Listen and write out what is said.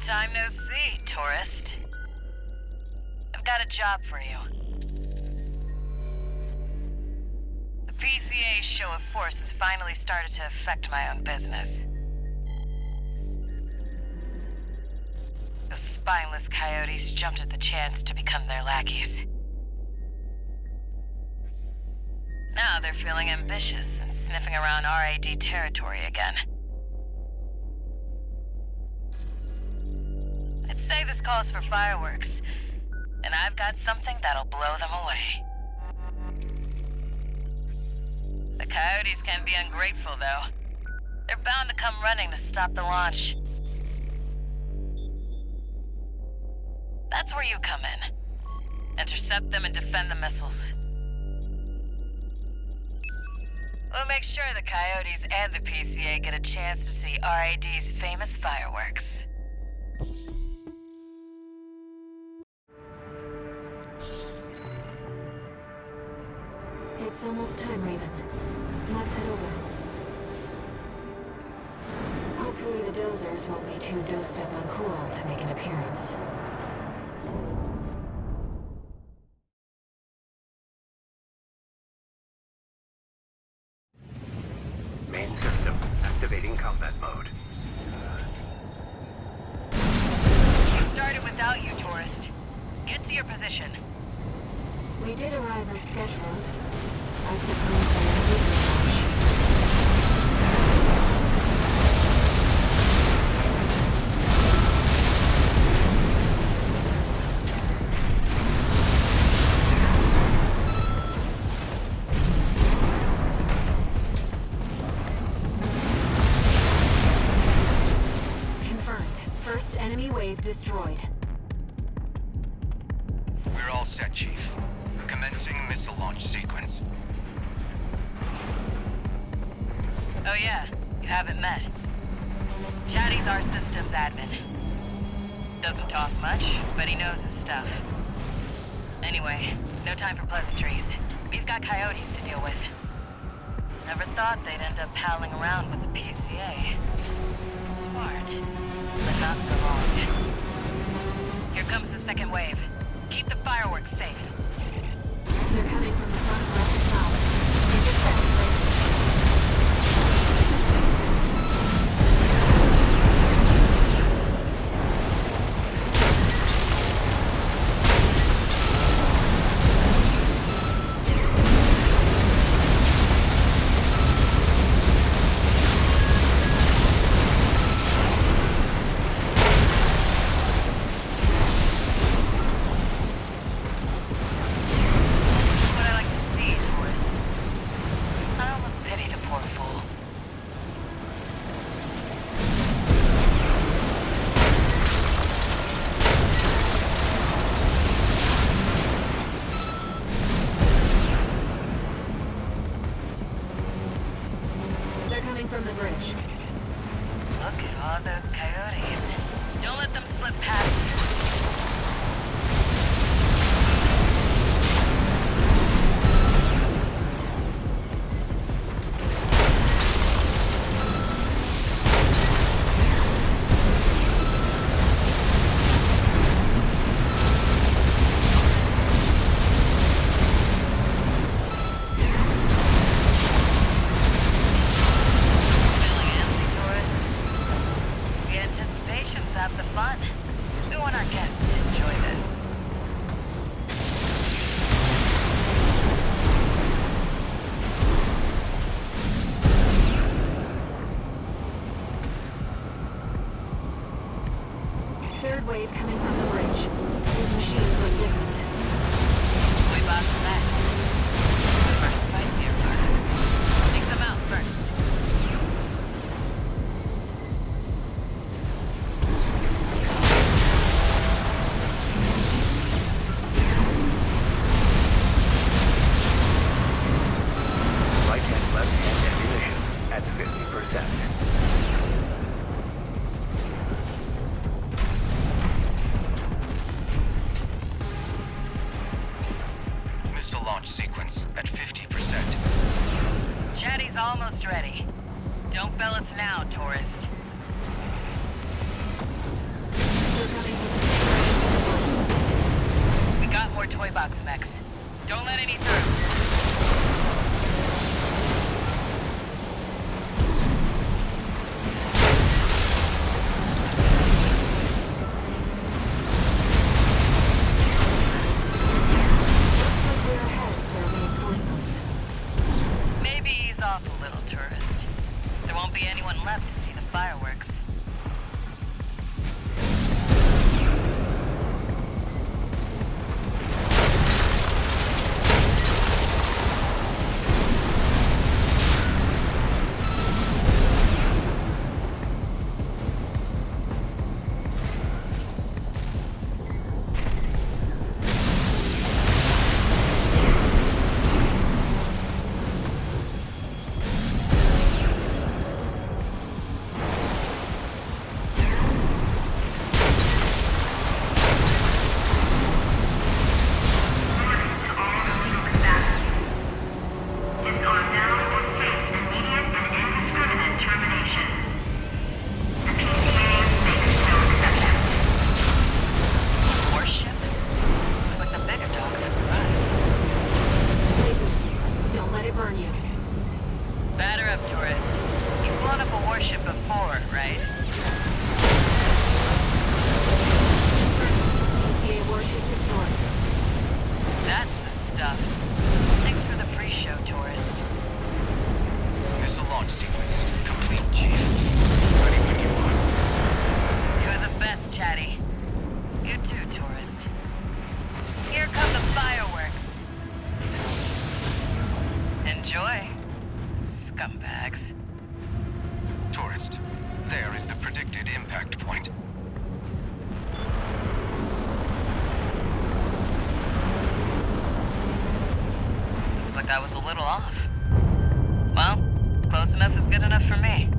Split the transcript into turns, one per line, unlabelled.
time no see, tourist. I've got a job for you. The PCA's show of force has finally started to affect my own business. Those spineless coyotes jumped at the chance to become their lackeys. Now they're feeling ambitious and sniffing around RAD territory again. I'd say this calls for fireworks, and I've got something that'll blow them away. The coyotes can be ungrateful, though. They're bound to come running to stop the launch. That's where you come in. Intercept them and defend the missiles. We'll make sure the coyotes and the PCA get a chance to see RAD's famous fireworks.
It's almost time, Raven. Let's head over. Hopefully the dozers won't be too dosed up on cool to make an appearance.
Main system activating combat mode.
We started without you, tourist. Get to your position.
We did arrive as scheduled. I suppose they're in Confirmed. First enemy wave destroyed.
We're all set, Chief. Commencing missile launch sequence.
Oh yeah, you haven't met. Chatty's our systems admin. Doesn't talk much, but he knows his stuff. Anyway, no time for pleasantries. We've got coyotes to deal with. Never thought they'd end up palling around with the PCA. Smart, but not for long. Here comes the second wave. Keep the fireworks safe.
They're coming from the front left side. Intercept, Raven. From the bridge.
Look at all those coyotes. Don't let them slip past you. Anticipation's half the fun. We want our guests to enjoy this.
Third wave coming from the bridge. These machines look different.
Toy box mechs. One of our spicier products. Take them out first.
At 50%.
Missile launch sequence at 50%.
Chatty's almost ready. Don't fail us now, tourist. skybox mechs. Don't let any through.
Looks like we're ahead of their reinforcements.
Maybe ease off a little, tourist. There won't be anyone left to see the fireworks. Warship? Looks like the bigger dogs have arrived.
Lasers, don't let it burn you.
Batter up, tourist. You've blown up a warship before, right?
CA warship destroyed.
That's the stuff. Thanks for the pre-show, tourist.
Missile launch sequence complete, Chief. Ready when you are.
You're the best, Chatty. You too, tourist. Here come the fireworks. Enjoy, scumbags.
Tourist, there is the predicted impact point.
Looks like I was a little off. Well, close enough is good enough for me.